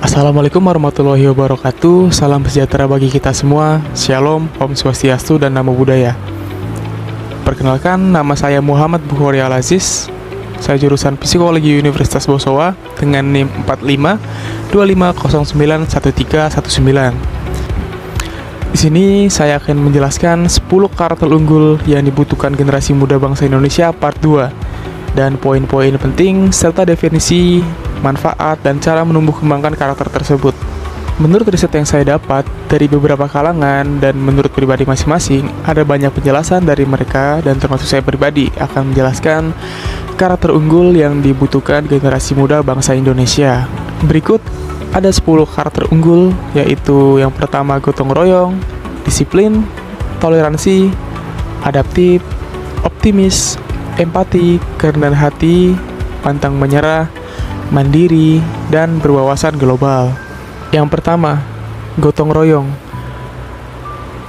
Assalamualaikum warahmatullahi wabarakatuh. Salam sejahtera bagi kita semua. Shalom, Om Swastiastu, dan Namo Buddhaya. Perkenalkan, nama saya Muhammad Bukhari Al-Aziz. Saya jurusan Psikologi Universitas Bosowa dengan NIM 4525091319. Di sini saya akan menjelaskan 10 karakter unggul yang dibutuhkan generasi muda bangsa Indonesia part 2 dan poin-poin penting serta definisi, manfaat, dan cara menumbuh kembangkan karakter tersebut. Menurut riset yang saya dapat dari beberapa kalangan dan menurut pribadi masing-masing, ada banyak penjelasan dari mereka dan termasuk saya pribadi akan menjelaskan karakter unggul yang dibutuhkan generasi muda bangsa Indonesia. Berikut ada 10 karakter unggul, yaitu yang pertama gotong royong, disiplin, toleransi, adaptif, optimis, empati, kerendahan hati, pantang menyerah, mandiri, dan berwawasan global. Yang pertama, gotong royong.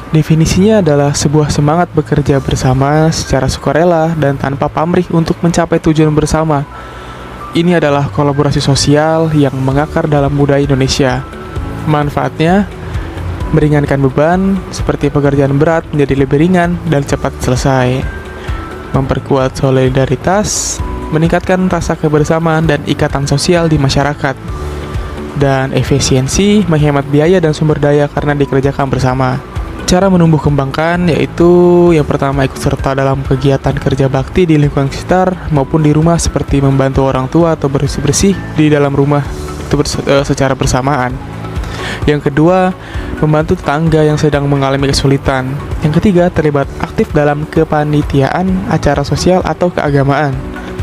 Definisinya adalah sebuah semangat bekerja bersama secara sukarela dan tanpa pamrih untuk mencapai tujuan bersama. Ini adalah kolaborasi sosial yang mengakar dalam budaya Indonesia. Manfaatnya, meringankan beban, seperti pekerjaan berat menjadi lebih ringan dan cepat selesai. Memperkuat solidaritas, meningkatkan rasa kebersamaan dan ikatan sosial di masyarakat. Dan efisiensi, menghemat biaya dan sumber daya karena dikerjakan bersama. Cara menumbuh kembangkan yaitu yang pertama, ikut serta dalam kegiatan kerja bakti di lingkungan sekitar maupun di rumah, seperti membantu orang tua atau bersih-bersih di dalam rumah itu secara bersamaan. Yang kedua, membantu tetangga yang sedang mengalami kesulitan. Yang ketiga, terlibat aktif dalam kepanitiaan, acara sosial, atau keagamaan.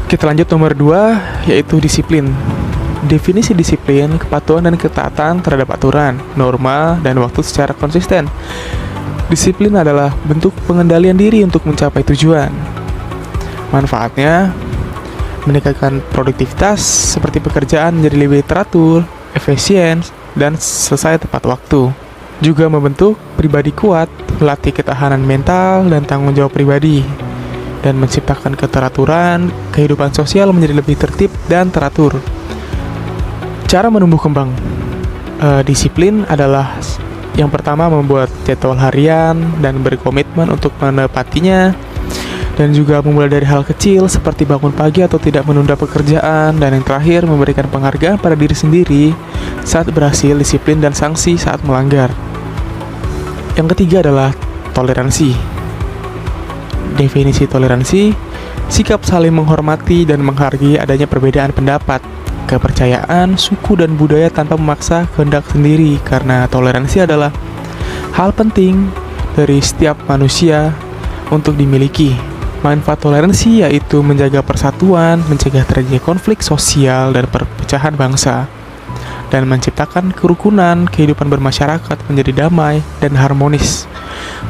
Kita lanjut nomor 2, yaitu disiplin. Definisi disiplin, kepatuhan dan ketaatan terhadap aturan, norma, dan waktu secara konsisten. Disiplin adalah bentuk pengendalian diri untuk mencapai tujuan. Manfaatnya, meningkatkan produktivitas, seperti pekerjaan menjadi lebih teratur, efisien, dan selesai tepat waktu. Juga membentuk pribadi kuat, melatih ketahanan mental dan tanggung jawab pribadi, dan menciptakan keteraturan, kehidupan sosial menjadi lebih tertib dan teratur. Cara menumbuh kembang disiplin adalah yang pertama, membuat jadwal harian dan berkomitmen untuk menepatinya, dan juga memulai dari hal kecil seperti bangun pagi atau tidak menunda pekerjaan. Dan yang terakhir, memberikan penghargaan pada diri sendiri saat berhasil, disiplin, dan sanksi saat melanggar. Yang ketiga adalah toleransi. Definisi toleransi, sikap saling menghormati dan menghargai adanya perbedaan pendapat, kepercayaan, suku, dan budaya tanpa memaksa kehendak sendiri, karena toleransi adalah hal penting dari setiap manusia untuk dimiliki. Manfaat toleransi yaitu menjaga persatuan, mencegah terjadinya konflik sosial dan perpecahan bangsa, dan menciptakan kerukunan kehidupan bermasyarakat menjadi damai dan harmonis.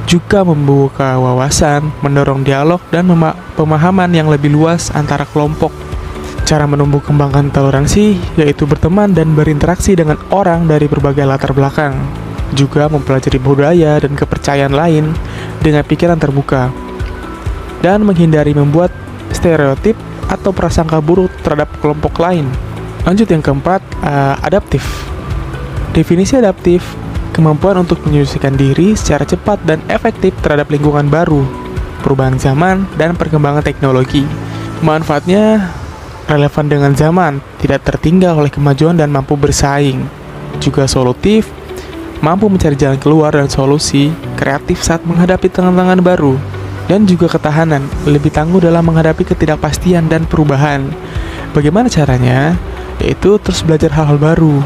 Juga membuka wawasan, mendorong dialog dan pemahaman yang lebih luas antara kelompok. Cara menumbuh kembangkan toleransi yaitu berteman dan berinteraksi dengan orang dari berbagai latar belakang. Juga mempelajari budaya dan kepercayaan lain dengan pikiran terbuka, dan menghindari membuat stereotip atau prasangka buruk terhadap kelompok lain. Lanjut yang keempat, adaptif. Definisi adaptif, kemampuan untuk menyesuaikan diri secara cepat dan efektif terhadap lingkungan baru, perubahan zaman, dan perkembangan teknologi. Manfaatnya relevan dengan zaman, tidak tertinggal oleh kemajuan, dan mampu bersaing. Juga solutif, mampu mencari jalan keluar dan solusi kreatif saat menghadapi tantangan baru. Dan juga ketahanan, lebih tangguh dalam menghadapi ketidakpastian dan perubahan. Bagaimana caranya? Yaitu terus belajar hal-hal baru,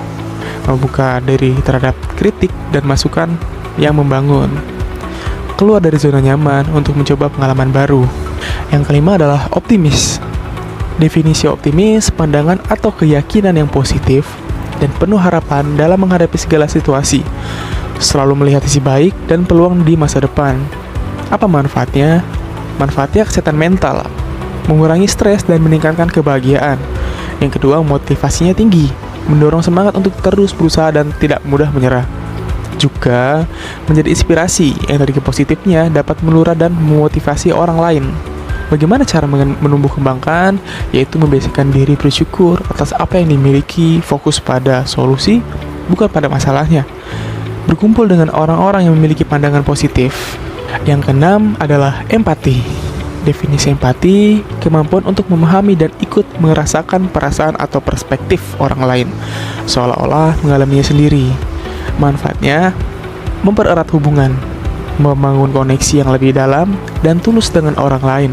membuka diri terhadap kritik dan masukan yang membangun, keluar dari zona nyaman untuk mencoba pengalaman baru. Yang kelima adalah optimis. Definisi optimis, pandangan atau keyakinan yang positif dan penuh harapan dalam menghadapi segala situasi, selalu melihat sisi baik dan peluang di masa depan. Apa manfaatnya? Manfaatnya kesehatan mental, mengurangi stres dan meningkatkan kebahagiaan. Yang kedua, motivasinya tinggi, mendorong semangat untuk terus berusaha dan tidak mudah menyerah. Juga menjadi inspirasi, energi positifnya dapat melurat dan memotivasi orang lain. Bagaimana cara menumbuh kembangkan? Yaitu membiasakan diri bersyukur atas apa yang dimiliki, fokus pada solusi, bukan pada masalahnya. Berkumpul dengan orang-orang yang memiliki pandangan positif. Yang keenam adalah empati. Definisi empati, kemampuan untuk memahami dan ikut merasakan perasaan atau perspektif orang lain, seolah-olah mengalaminya sendiri. Manfaatnya, mempererat hubungan, membangun koneksi yang lebih dalam dan tulus dengan orang lain.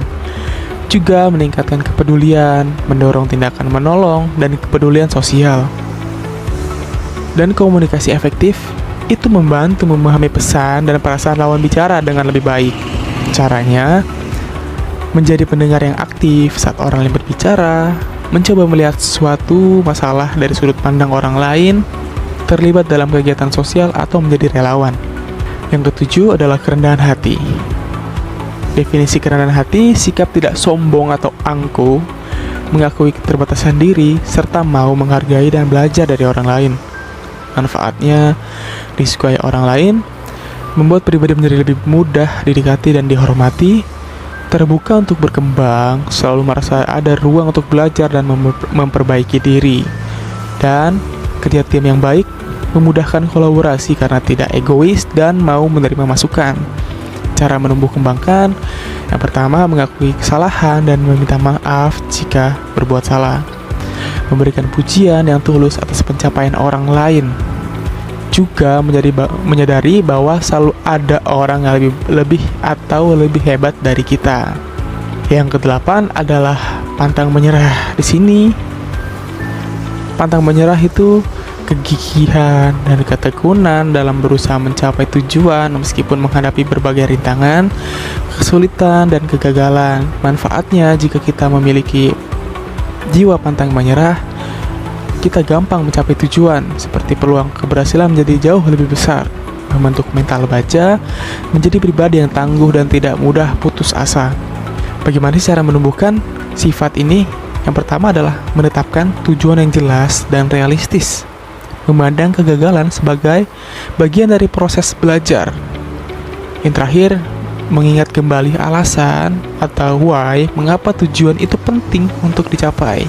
Juga meningkatkan kepedulian, mendorong tindakan menolong, dan kepedulian sosial. Dan komunikasi efektif, itu membantu memahami pesan dan perasaan lawan bicara dengan lebih baik. Caranya, menjadi pendengar yang aktif saat orang lain berbicara, mencoba melihat suatu masalah dari sudut pandang orang lain, terlibat dalam kegiatan sosial atau menjadi relawan. Yang ketujuh adalah kerendahan hati. Definisi kerendahan hati, sikap tidak sombong atau angkuh, mengakui keterbatasan diri, serta mau menghargai dan belajar dari orang lain. Manfaatnya, disukai orang lain, membuat pribadi menjadi lebih mudah didekati dan dihormati, terbuka untuk berkembang, selalu merasa ada ruang untuk belajar dan memperbaiki diri. Dan kerja tim yang baik memudahkan kolaborasi karena tidak egois dan mau menerima masukan. Cara menumbuh kembangkan, yang pertama mengakui kesalahan dan meminta maaf jika berbuat salah. Memberikan pujian yang tulus atas pencapaian orang lain. Juga menyadari bahwa selalu ada orang yang lebih atau lebih hebat dari kita. Yang kedelapan adalah pantang menyerah. Di sini, pantang menyerah itu kegigihan dan ketekunan dalam berusaha mencapai tujuan meskipun menghadapi berbagai rintangan, kesulitan, dan kegagalan. Manfaatnya, jika kita memiliki jiwa pantang menyerah, kita gampang mencapai tujuan, seperti peluang keberhasilan menjadi jauh lebih besar, membentuk mental baja, menjadi pribadi yang tangguh dan tidak mudah putus asa. Bagaimana cara menumbuhkan sifat ini? Yang pertama adalah menetapkan tujuan yang jelas dan realistis, memandang kegagalan sebagai bagian dari proses belajar. Yang terakhir, mengingat kembali alasan atau why, mengapa tujuan itu penting untuk dicapai.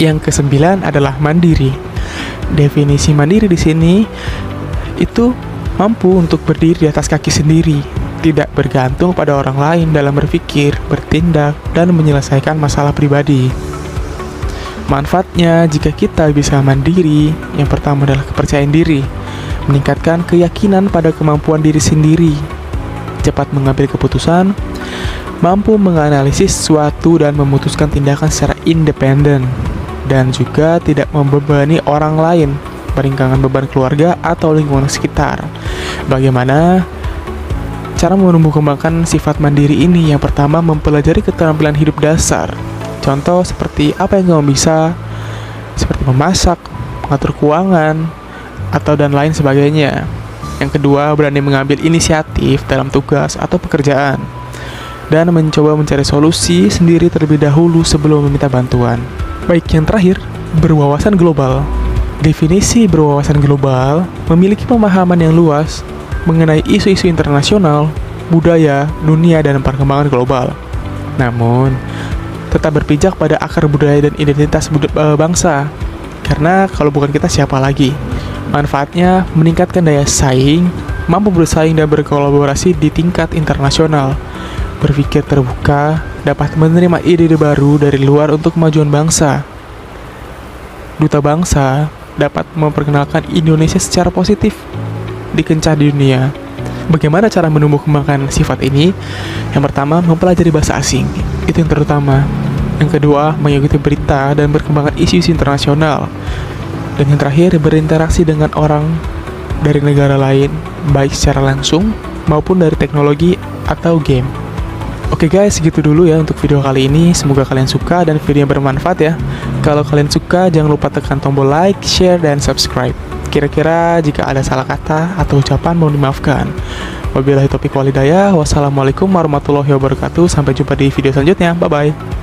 Yang kesembilan adalah mandiri. Definisi mandiri di sini itu mampu untuk berdiri di atas kaki sendiri, tidak bergantung pada orang lain dalam berpikir, bertindak, dan menyelesaikan masalah pribadi. Manfaatnya, jika kita bisa mandiri, yang pertama adalah kepercayaan diri, meningkatkan keyakinan pada kemampuan diri sendiri, cepat mengambil keputusan, mampu menganalisis sesuatu dan memutuskan tindakan secara independen, dan juga tidak membebani orang lain, meringankan beban keluarga atau lingkungan sekitar. Bagaimana cara menumbuh kembangkan sifat mandiri ini? Yang pertama, mempelajari keterampilan hidup dasar. Contoh seperti apa yang kamu bisa, seperti memasak, mengatur keuangan, atau dan lain sebagainya. Yang kedua, berani mengambil inisiatif dalam tugas atau pekerjaan, dan mencoba mencari solusi sendiri terlebih dahulu sebelum meminta bantuan. Baik, yang terakhir, berwawasan global. Definisi berwawasan global memiliki pemahaman yang luas mengenai isu-isu internasional, budaya, dunia, dan perkembangan global. Namun, tetap berpijak pada akar budaya dan identitas bangsa. Karena kalau bukan kita, siapa lagi? Manfaatnya, meningkatkan daya saing, mampu bersaing dan berkolaborasi di tingkat internasional, berpikir terbuka, dapat menerima ide-ide baru dari luar untuk kemajuan bangsa. Duta bangsa dapat memperkenalkan Indonesia secara positif di kancah dunia. Bagaimana cara menumbuh kembangkan sifat ini? Yang pertama, mempelajari bahasa asing. Itu yang terutama. Yang kedua, mengikuti berita dan berkembangkan isu-isu internasional. Dan yang terakhir, berinteraksi dengan orang dari negara lain, baik secara langsung maupun dari teknologi atau game. Oke guys, segitu dulu ya untuk video kali ini. Semoga kalian suka dan videonya bermanfaat ya. Kalau kalian suka, jangan lupa tekan tombol like, share, dan subscribe. Kira-kira jika ada salah kata atau ucapan mohon dimaafkan. Wabillahi taufiq wal hidayah. Wassalamualaikum warahmatullahi wabarakatuh. Sampai jumpa di video selanjutnya. Bye-bye.